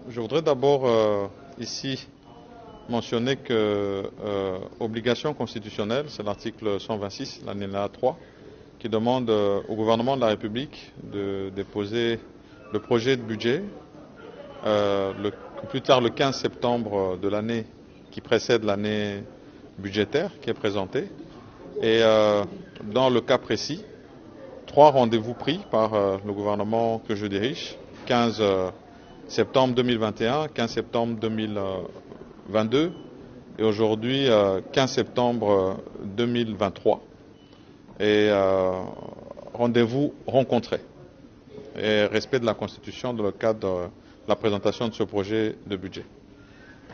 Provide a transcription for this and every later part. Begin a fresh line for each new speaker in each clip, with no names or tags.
Je voudrais d'abord ici mentionner que obligation constitutionnelle, c'est l'article 126, l'alinéa 3, qui demande au gouvernement de la République de déposer le projet de budget plus tard le 15 septembre de l'année qui précède l'année budgétaire qui est présentée. Et dans le cas précis, 3 rendez-vous pris par le gouvernement que je dirige, 15 septembre 2021, 15 septembre 2022 et aujourd'hui 15 septembre 2023. Et rendez-vous rencontrés et respect de la Constitution dans le cadre de la présentation de ce projet de budget.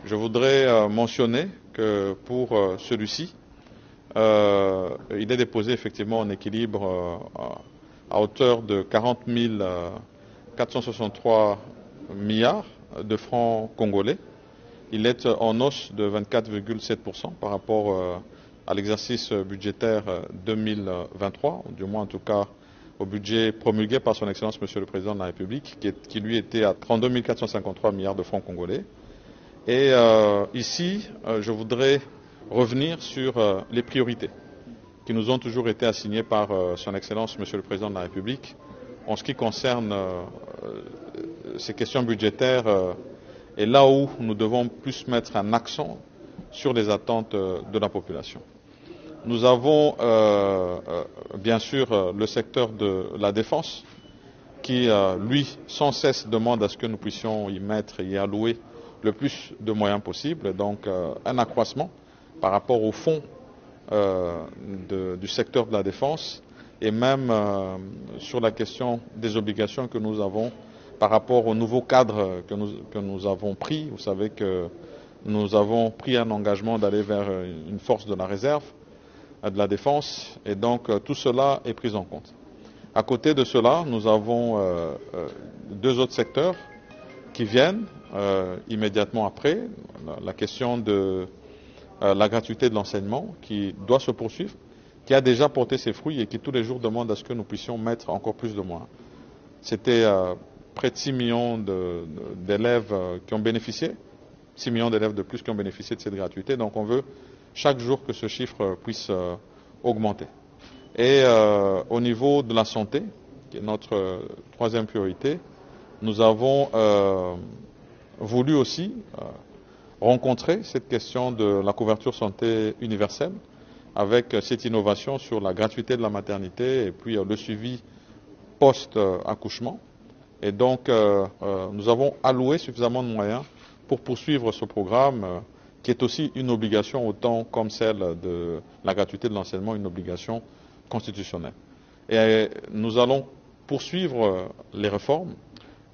Je voudrais mentionner que pour celui-ci, il est déposé effectivement en équilibre à hauteur de 40 463 milliards de francs congolais. Il est en hausse de 24,7% par rapport à l'exercice budgétaire 2023, ou du moins en tout cas au budget promulgué par son Excellence Monsieur le Président de la République, qui lui était à 32 453 milliards de francs congolais. Et ici, je voudrais revenir sur les priorités qui nous ont toujours été assignées par son Excellence Monsieur le Président de la République en ce qui concerne ces questions budgétaires et là où nous devons plus mettre un accent sur les attentes de la population. Nous avons bien sûr le secteur de la défense qui, lui, sans cesse demande à ce que nous puissions y mettre et y allouer le plus de moyens possible, donc un accroissement par rapport au fonds du secteur de la défense et même sur la question des obligations que nous avons par rapport au nouveau cadre que nous avons pris. Vous savez que nous avons pris un engagement d'aller vers une force de la réserve de la défense et donc tout cela est pris en compte. À côté de cela, nous avons 2 autres secteurs qui viennent immédiatement après, la question de la gratuité de l'enseignement qui doit se poursuivre, qui a déjà porté ses fruits et qui tous les jours demande à ce que nous puissions mettre encore plus de moyens. C'était près de 6 millions d'élèves qui ont bénéficié, 6 millions d'élèves de plus qui ont bénéficié de cette gratuité, donc on veut chaque jour que ce chiffre puisse augmenter. Et au niveau de la santé, qui est notre 3e priorité, nous avons voulu aussi rencontrer cette question de la couverture santé universelle avec cette innovation sur la gratuité de la maternité et puis le suivi post-accouchement. Et donc nous avons alloué suffisamment de moyens pour poursuivre ce programme qui est aussi une obligation autant comme celle de la gratuité de l'enseignement, une obligation constitutionnelle. Et nous allons poursuivre les réformes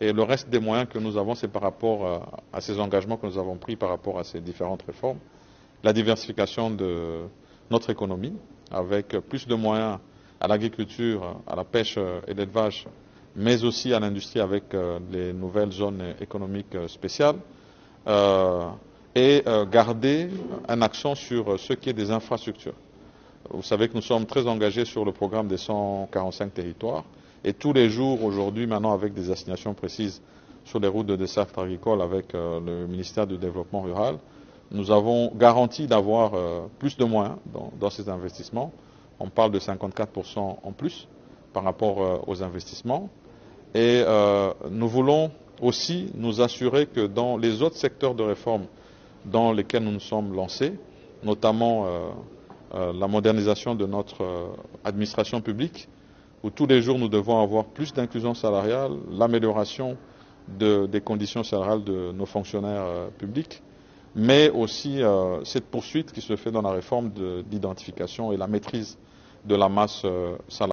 et le reste des moyens que nous avons, c'est par rapport à ces engagements que nous avons pris par rapport à ces différentes réformes. La diversification de notre économie avec plus de moyens à l'agriculture, à la pêche et l'élevage, mais aussi à l'industrie avec les nouvelles zones économiques spéciales. Et garder un accent sur ce qui est des infrastructures. Vous savez que nous sommes très engagés sur le programme des 145 territoires et tous les jours aujourd'hui maintenant avec des assignations précises sur les routes de desserte agricole avec le ministère du Développement rural, nous avons garanti d'avoir plus de moyens dans ces investissements. On parle de 54% en plus par rapport aux investissements et nous voulons aussi nous assurer que dans les autres secteurs de réforme dans lesquels nous nous sommes lancés, notamment la modernisation de notre administration publique, où tous les jours nous devons avoir plus d'inclusion salariale, l'amélioration des conditions salariales de nos fonctionnaires publics, mais aussi cette poursuite qui se fait dans la réforme d'identification et la maîtrise de la masse salariale.